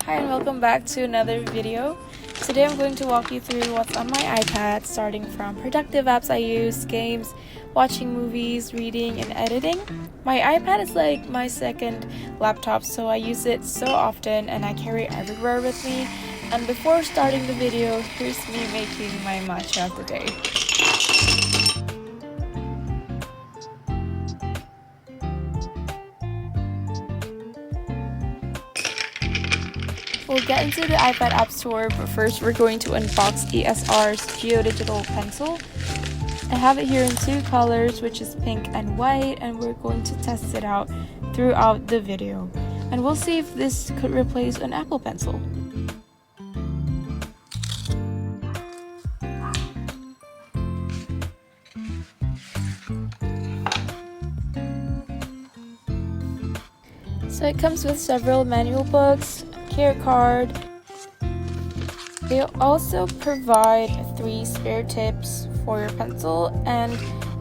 Hi and welcome back to another video. Today I'm going to walk you through what's on my iPad, starting from productive apps I use, games, watching movies, reading, and editing. My iPad is like my second laptop, so I use it so often and I carry it everywhere with me. And before starting the video, here's me making my matcha of the day. We'll get into the iPad App Store, but first we're going to unbox ESR's Geodigital Pencil. I have it here in two colors, which is pink and white, and we're going to test it out throughout the video. And we'll see if this could replace an Apple Pencil. So it comes with several manual books, care card. They also provide 3 spare tips for your pencil and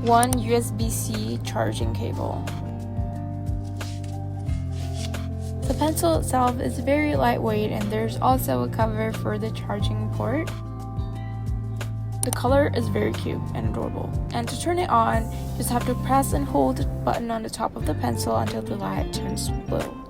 1 USB-C charging cable. The pencil itself is very lightweight and there's also a cover for the charging port. The color is very cute and adorable. And to turn it on, you just have to press and hold the button on the top of the pencil until the light turns blue.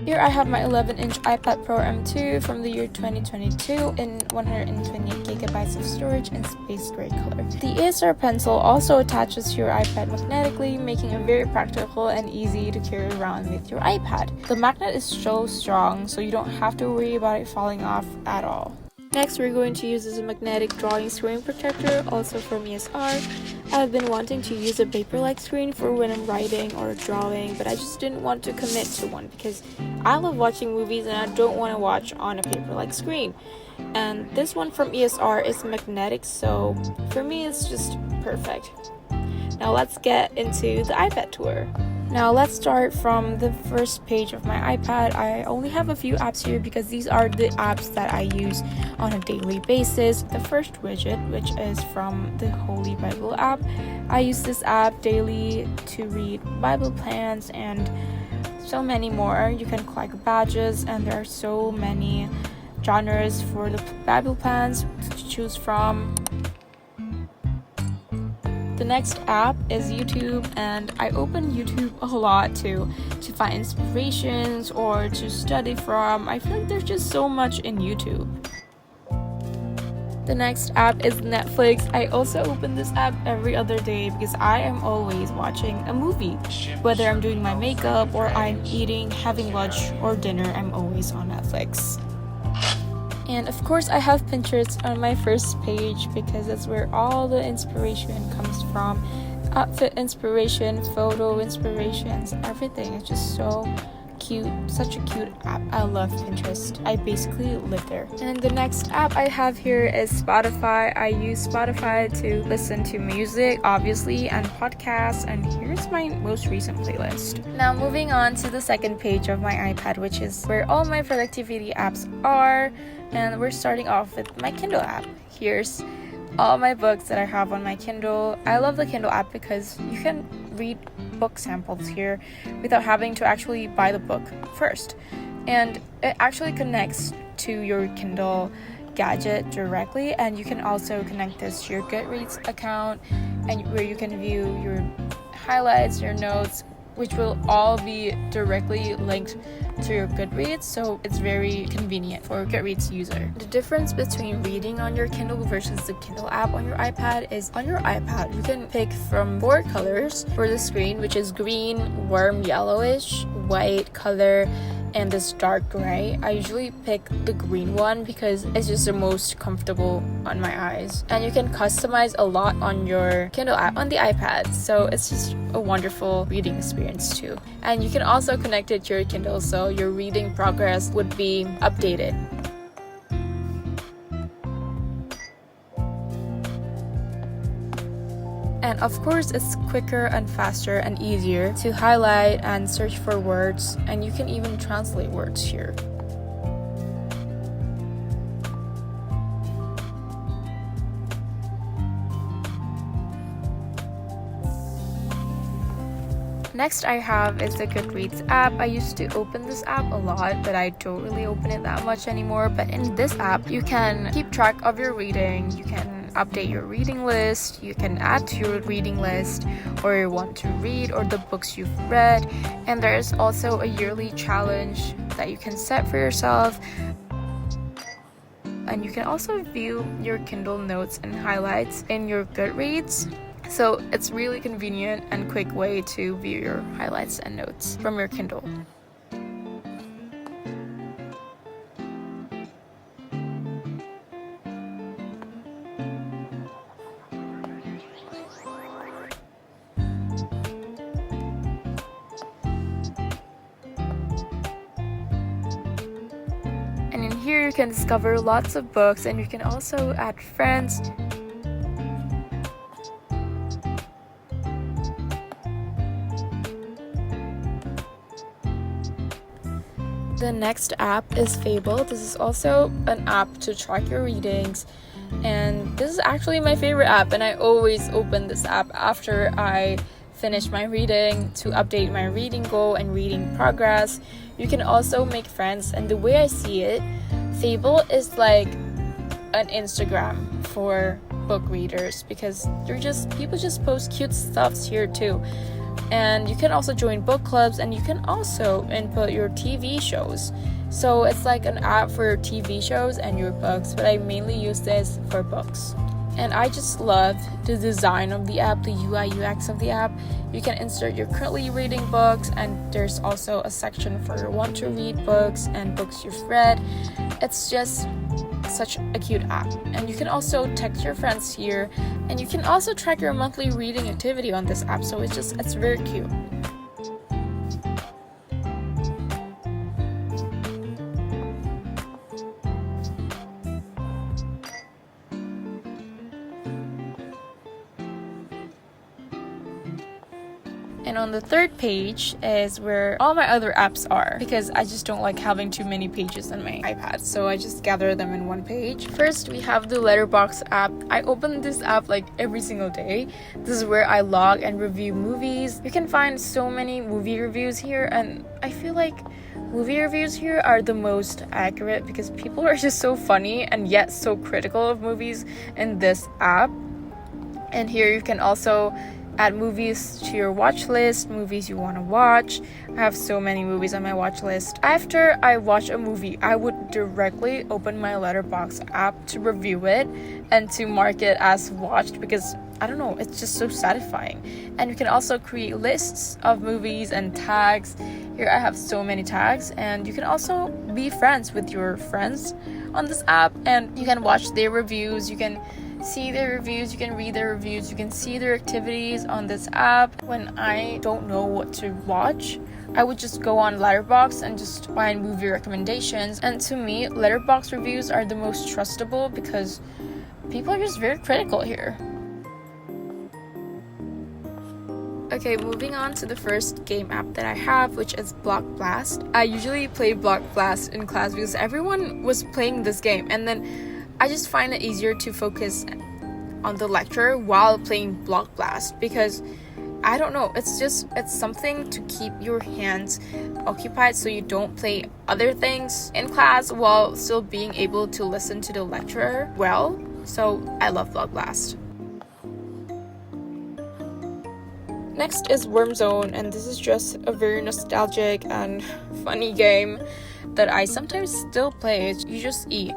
Here I have my 11-inch iPad Pro M2 from the year 2022 in 128GB of storage and space gray color. The ESR pencil also attaches to your iPad magnetically, making it very practical and easy to carry around with your iPad. The magnet is so strong, so you don't have to worry about it falling off at all. Next, we're going to use this magnetic drawing screen protector, also from ESR. I've been wanting to use a paper-like screen for when I'm writing or drawing, but I just didn't want to commit to one because I love watching movies and I don't want to watch on a paper-like screen. And this one from ESR is magnetic, so for me it's just perfect. Now let's get into the iPad tour. Now let's start from the first page of my iPad. I only have a few apps here because these are the apps that I use on a daily basis. The first widget, which is from the Holy Bible app. I use this app daily to read Bible plans and so many more. You can collect badges and there are so many genres for the Bible plans to choose from. The next app is YouTube, and I open YouTube a lot to find inspirations or to study from. I feel like there's just so much in YouTube. The next app is Netflix. I also open this app every other day because I am always watching a movie. Whether I'm doing my makeup or I'm eating, having lunch or dinner, I'm always on Netflix. And of course I have Pinterest on my first page because that's where all the inspiration comes from. Outfit inspiration, photo inspirations, everything. It's just so cute, such a cute app. I love Pinterest. I basically live there. And the next app I have here is Spotify. I use Spotify to listen to music, obviously, and podcasts, and here's my most recent playlist. Now moving on to the second page of my iPad, which is where all my productivity apps are, and we're starting off with my Kindle app. Here's all my books that I have on my Kindle. I love the Kindle app because you can read book samples here without having to actually buy the book first, and it actually connects to your Kindle gadget directly, and you can also connect this to your Goodreads account and where you can view your highlights, your notes, which will all be directly linked to your Goodreads, so it's very convenient for a Goodreads user. The difference between reading on your Kindle versus the Kindle app on your iPad is on your iPad you can pick from 4 colors for the screen, which is green, warm yellowish, white color, and this dark gray. I usually pick the green one because it's just the most comfortable on my eyes, and you can customize a lot on your Kindle app on the iPad, so it's just a wonderful reading experience too. And you can also connect it to your Kindle so your reading progress would be updated. And of course, it's quicker and faster and easier to highlight and search for words, and you can even translate words here. Next I have is the Goodreads app. I used to open this app a lot, but I don't really open it that much anymore. But in this app, you can keep track of your reading, you can update your reading list, you can add to your reading list or you want to read or the books you've read, and there's also a yearly challenge that you can set for yourself. And you can also view your Kindle notes and highlights in your Goodreads. So it's really convenient and quick way to view your highlights and notes from your Kindle. And in here you can discover lots of books, and you can also add friends. The next app is Fable. This is also an app to track your readings, and this is actually my favorite app, and I always open this app after I finish my reading to update my reading goal and reading progress. You can also make friends, and the way I see it, Fable is like an Instagram for book readers, because people just post cute stuffs here too. And you can also join book clubs, and you can also input your TV shows. So it's like an app for your TV shows and your books, but I mainly use this for books. And I just love the design of the app, the UI UX of the app. You can insert your currently reading books, and there's also a section for your want to read books and books you've read. It's just such a cute app. And you can also text your friends here, and you can also track your monthly reading activity on this app, so it's very cute. And on the third page is where all my other apps are, because I just don't like having too many pages on my iPad, so I just gather them in one page. First, we have the Letterboxd app. I open this app like every single day. This is where I log and review movies. You can find so many movie reviews here, and I feel like movie reviews here are the most accurate because people are just so funny and yet so critical of movies in this app. And here you can also add movies to your watch list, movies you want to watch. I have so many movies on my watch list. After I watch a movie, I would directly open my Letterboxd app to review it and to mark it as watched, because I don't know, it's just so satisfying. And you can also create lists of movies and tags. Here I have so many tags, and you can also be friends with your friends on this app, and you can watch their reviews, you can see their reviews, you can read their reviews, you can see their activities on this app. When I don't know what to watch, I would just go on Letterboxd and just find movie recommendations. And to me, Letterboxd reviews are the most trustable because people are just very critical here. Okay, moving on to the first game app that I have, which is Block Blast. I usually play Block Blast in class because everyone was playing this game, and then I just find it easier to focus on the lecture while playing Block Blast, because I don't know, it's something to keep your hands occupied so you don't play other things in class while still being able to listen to the lecturer well. So I love Block Blast. Next is Worm Zone, and this is just a very nostalgic and funny game that I sometimes still play. You just eat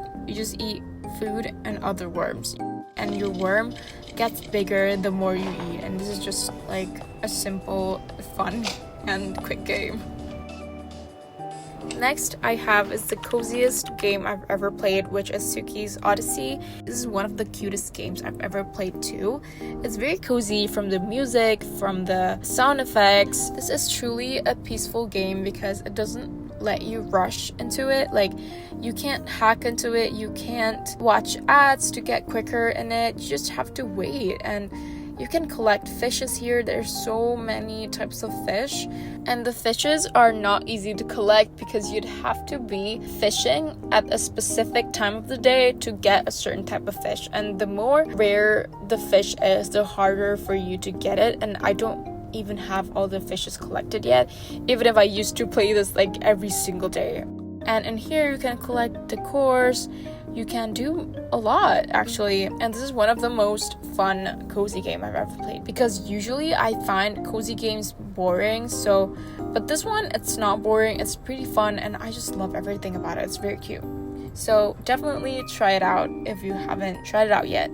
food and other worms, and your worm gets bigger the more you eat, and this is just like a simple, fun and quick game. Next I have is the coziest game I've ever played, which is Suki's Odyssey. This is one of the cutest games I've ever played too. It's very cozy, from the music, from the sound effects. This is truly a peaceful game because it doesn't let you rush into it. Like, you can't hack into it, you can't watch ads to get quicker in it, you just have to wait. And you can collect fishes here. There's so many types of fish, and the fishes are not easy to collect because you'd have to be fishing at a specific time of the day to get a certain type of fish, and the more rare the fish is, the harder for you to get it. And I don't even have all the fishes collected yet, even if I used to play this like every single day. And in here you can collect decors, you can do a lot actually, and this is one of the most fun cozy game I've ever played, because usually I find cozy games boring, but this one, it's not boring, it's pretty fun, and I just love everything about it. It's very cute. So definitely try it out if you haven't tried it out yet.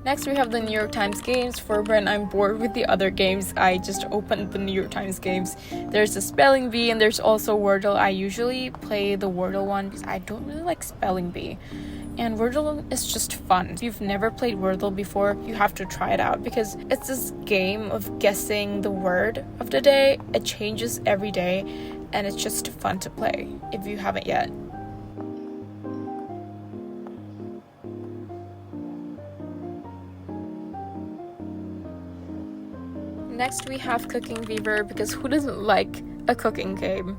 Next, we have the New York Times games. For when I'm bored with the other games, I just open the New York Times games. There's the spelling bee, and there's also Wordle. I usually play the Wordle one because I don't really like spelling bee. And Wordle is just fun. If you've never played Wordle before, you have to try it out, because it's this game of guessing the word of the day. It changes every day, and it's just fun to play if you haven't yet. Next, we have Cooking Fever, because who doesn't like a cooking game?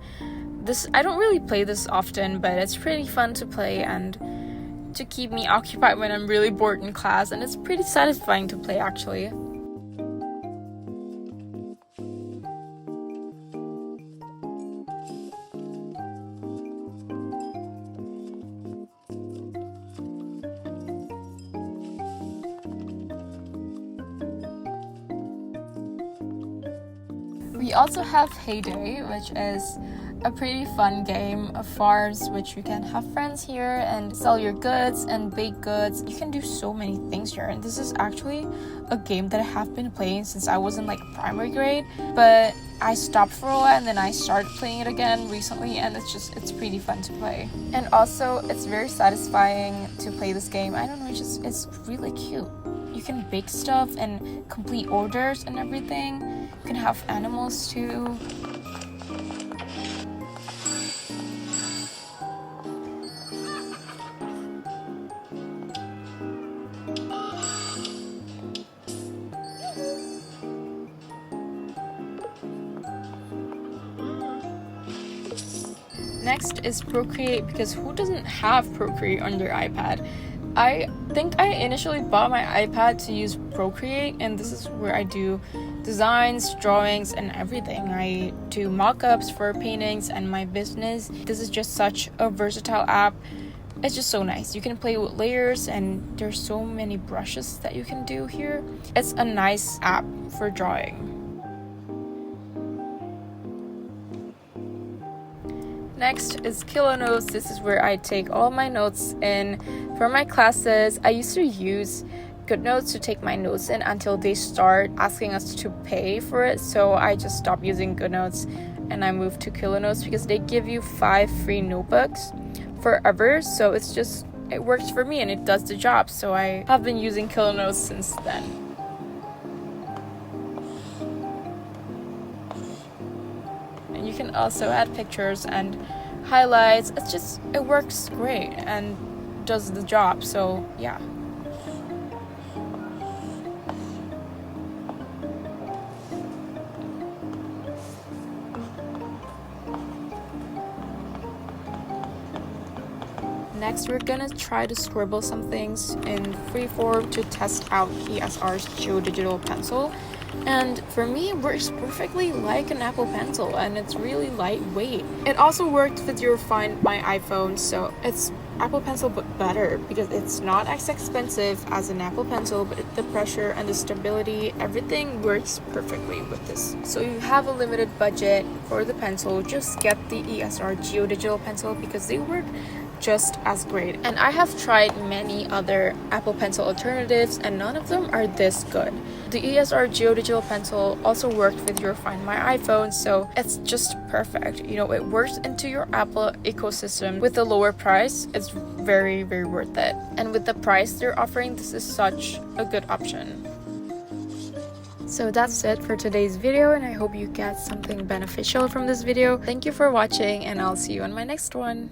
I don't really play this often, but it's pretty fun to play and to keep me occupied when I'm really bored in class, and it's pretty satisfying to play actually. We also have Heyday, which is a pretty fun game of farms, which you can have friends here and sell your goods and bake goods. You can do so many things here, and this is actually a game that I have been playing since I was in like primary grade, but I stopped for a while and then I started playing it again recently, and it's pretty fun to play. And also it's very satisfying to play this game. I don't know, it's really cute. You can bake stuff and complete orders and everything. You can have animals too. Next is Procreate, because who doesn't have Procreate on their iPad? I think I initially bought my iPad to use Procreate, and this is where I do designs, drawings, and everything. I do mock-ups for paintings and my business. This is just such a versatile app. It's just so nice. You can play with layers, and there's so many brushes that you can do here. It's a nice app for drawing. Next is Kilonotes. This is where I take all my notes in for my classes. I used to use Goodreads to take my notes in until they start asking us to pay for it. So I just stopped using Goodreads and I moved to Kilonotes, because they give you 5 free notebooks forever. So it works for me and it does the job. So I have been using Kilonotes since then. You can also add pictures and highlights. It works great and does the job, so yeah. Next, we're gonna try to scribble some things in Freeform to test out ESR's geodigital pencil. And for me, it works perfectly like an Apple Pencil, and it's really lightweight. It also worked with your Find My iPhone, so it's Apple Pencil but better, because it's not as expensive as an Apple Pencil, but the pressure and the stability, everything works perfectly with this. So you have a limited budget for the pencil, just get the ESR geodigital pencil, because they work just as great. And I have tried many other Apple Pencil alternatives and none of them are this good. The ESR Geo Digital Pencil also worked with your Find My iPhone, so it's just perfect. You know, it works into your Apple ecosystem. With the lower price, it's very, very worth it. And with the price they're offering, this is such a good option. So that's it for today's video, and I hope you get something beneficial from this video. Thank you for watching, and I'll see you on my next one.